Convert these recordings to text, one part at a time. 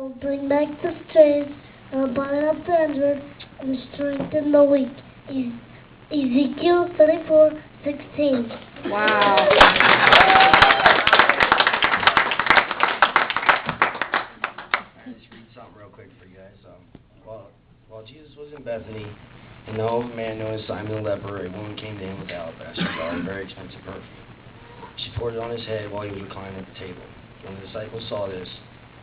will bring back the strength, I will bind up the injured, and strengthen the weak. Ezekiel 34:16. Wow. I'll just read something real quick for you guys. While Jesus was in Bethany, an old man known as Simon the leper, a woman came to him with alabaster jar, a very expensive perfume. She poured it on his head while he was reclining at the table. When the disciples saw this,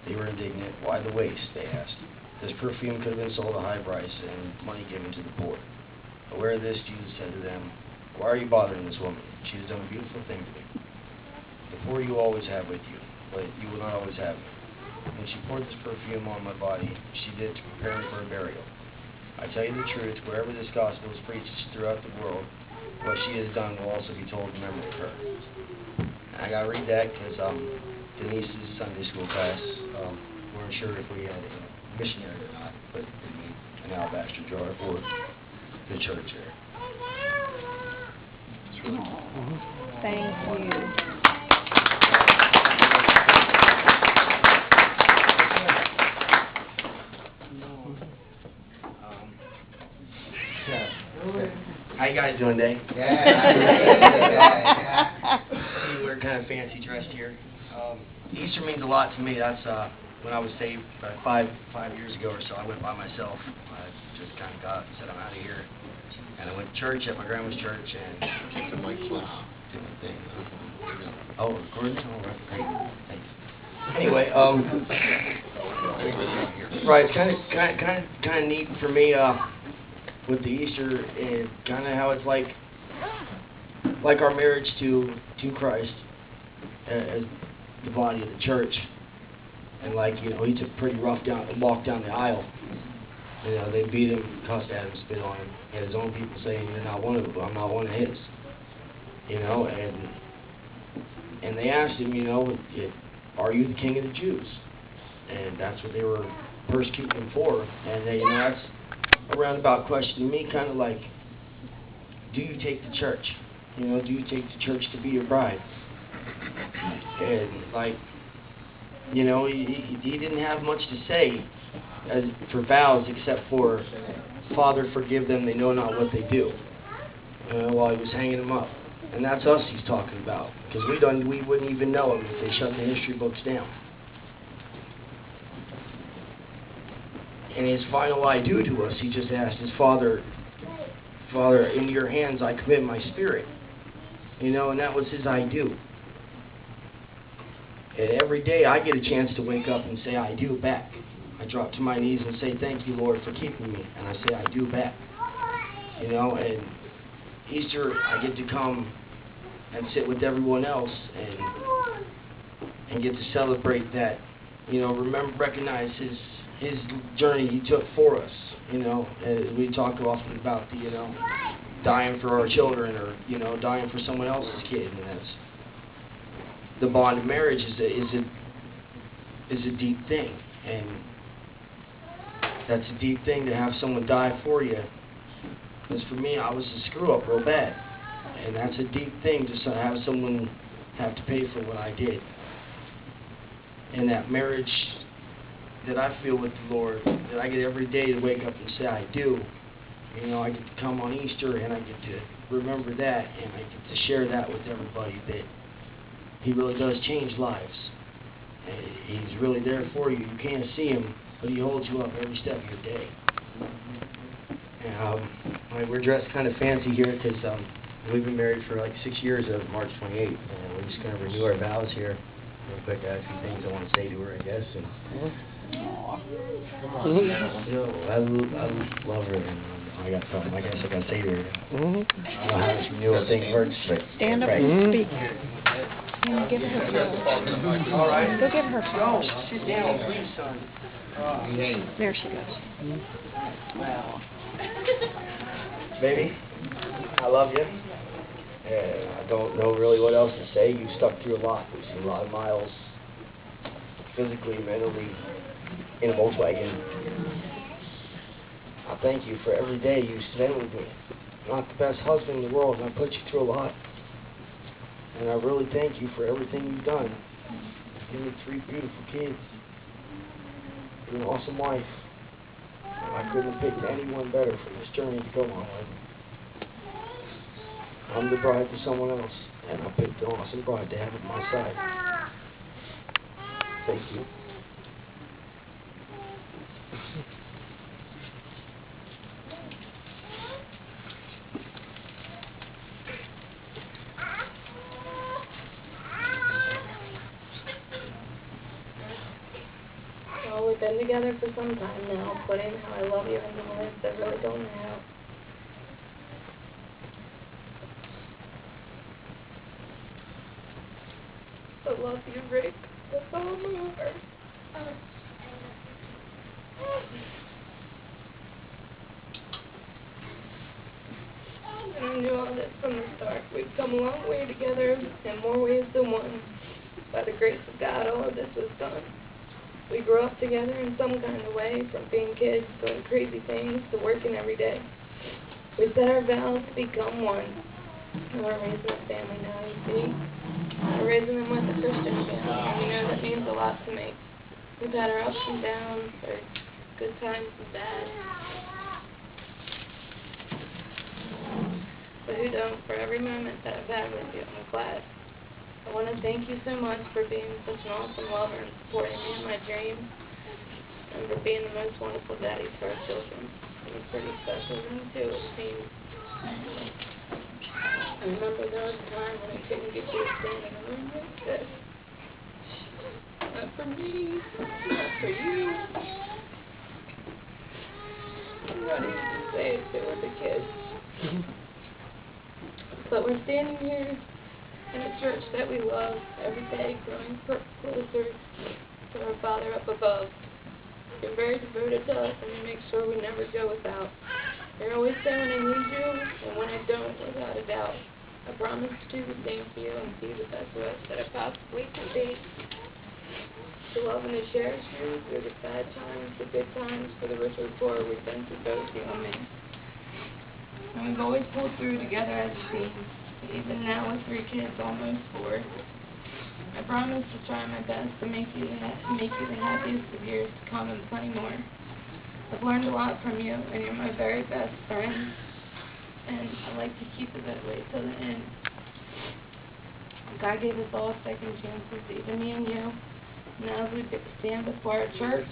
they were indignant. Why the waste? They asked. This perfume could have been sold at a high price and money given to the poor. Aware of this, Jesus said to them, why are you bothering this woman? She has done a beautiful thing to me. The poor you always have with you, but you will not always have me. When she poured this perfume on my body, she did it to prepare me for a burial. I tell you the truth, wherever this gospel is preached throughout the world, what she has done will also be told in memory of her. And I got to read that because Denise's Sunday school class, weren't sure if we had a missionary or not, but we need an alabaster jar for the church there. Thank you. How you guys doing today? Yeah. We're kind of fancy dressed here. Easter means a lot to me. That's when I was saved about five years ago or so. I went by myself. I just kind of got up and said, I'm out of here. And I went to church at my grandma's church and did my thing. Oh, recording? Oh, right, great. Thanks. Anyway, right, it's kind of neat for me with the Easter and kind of how it's like our marriage to Christ as the body of the church. And he took pretty rough walk down the aisle. They beat him, cussed at him, spit on him. He had his own people saying, you're not one of them, I'm not one of his. And they asked him, are you the king of the Jews? And that's what they were persecuting him for. And that's a roundabout question to me, kind of like, do you take the church? Do you take the church to be your bride? And he didn't have much to say for vows except for, Father, forgive them, they know not what they do, while he was hanging them up. And that's us he's talking about, because we wouldn't even know him if they shut the history books down. And his final I do to us, he just asked his Father, into your hands I commit my spirit. And that was his I do. And every day I get a chance to wake up and say I do back. I drop to my knees and say, thank you, Lord, for keeping me. And I say I do back. And Easter, I get to come and sit with everyone else and get to celebrate that, recognize his journey he took for us. We talk often about the, dying for our children or, dying for someone else's kid. And that's the bond of marriage is a deep thing. And that's a deep thing to have someone die for you. Because for me, I was a screw up real bad. And that's a deep thing to have someone have to pay for what I did. And that marriage that I feel with the Lord, that I get every day to wake up and say I do, I get to come on Easter and I get to remember that and I get to share that with everybody, that He really does change lives. And He's really there for you. You can't see Him, but He holds you up every step of your day. And we're dressed kind of fancy here because we've been married for like 6 years of March 28th, and we're just going to renew our vows here. Real quick, I have a few things I want to say to her, I guess. And I love her, and I got something I guess I got to say to her. I don't know how this renewal thing works, but stand up and speak. And give her flowers. All right. Go give her flowers. Go, sit down, please, son. There she goes. Wow. Baby, I love you. And I don't know really what else to say. You stuck through a lot. We've seen a lot of miles, physically, mentally, in a Volkswagen. I thank you for every day you spend with me. I'm not the best husband in the world, and I put you through a lot. And I really thank you for everything you've done. Give me 3 beautiful kids. and an awesome wife. And I couldn't have picked anyone better for this journey to go on with. I'm the bride to someone else, and I picked an awesome bride to have at my side. Thank you. Well, we've been together for some time now, putting how I love you into words that really don't know. I love you, Rick, with all my heart. And I knew all this from the start. We've come a long way together, in more ways than one. By the grace of God, all of this was done. We grew up together in some kind of way, from being kids, doing crazy things, to working every day. We set our vows to become one. And we're raising a family now, you see. We're raising them with a Christian family, and you know that means a lot to me. We've had our ups and downs, our good times and bad. But who don't, for every moment that I've had with you, I'm glad. I want to thank you so much for being such an awesome lover and supporting me in my dreams, and for being the most wonderful daddy to our children. It was pretty special to me too, it seems. I remember there was a time when I couldn't get you to stand in a room like this. Not for me, not for you. I'm not even to say it to the kids. But we're standing here in a church that we love every day, growing closer to our Father up above. You're very devoted to us, and you make sure we never go without. You're always there when I need you, and when I don't, without a doubt. I promise to do the same for you and be the best of us that I possibly can be. To love and to cherish you through the bad times, the good times, for the rich or poor, we've been through both, you and me. And we've always pulled through together as a team. Even now with 3 kids, almost 4. I promise to try my best to make you the happiest of years to come and plenty more. I've learned a lot from you, and you're my very best friend. And I like to keep it that way till the end. God gave us all second chances, even me and you. Now as we stand before our church,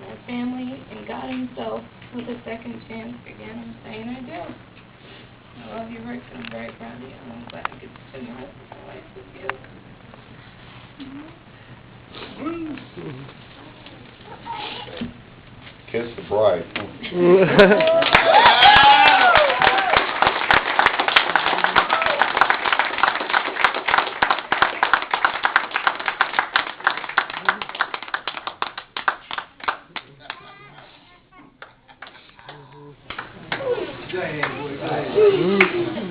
and our family, and God Himself with a second chance, again, I'm saying I do. I love you, Rick, and I'm very proud of you, and I'm glad I get to spend the rest of my life with you. Kiss the bride. Go ahead, boy. Go ahead.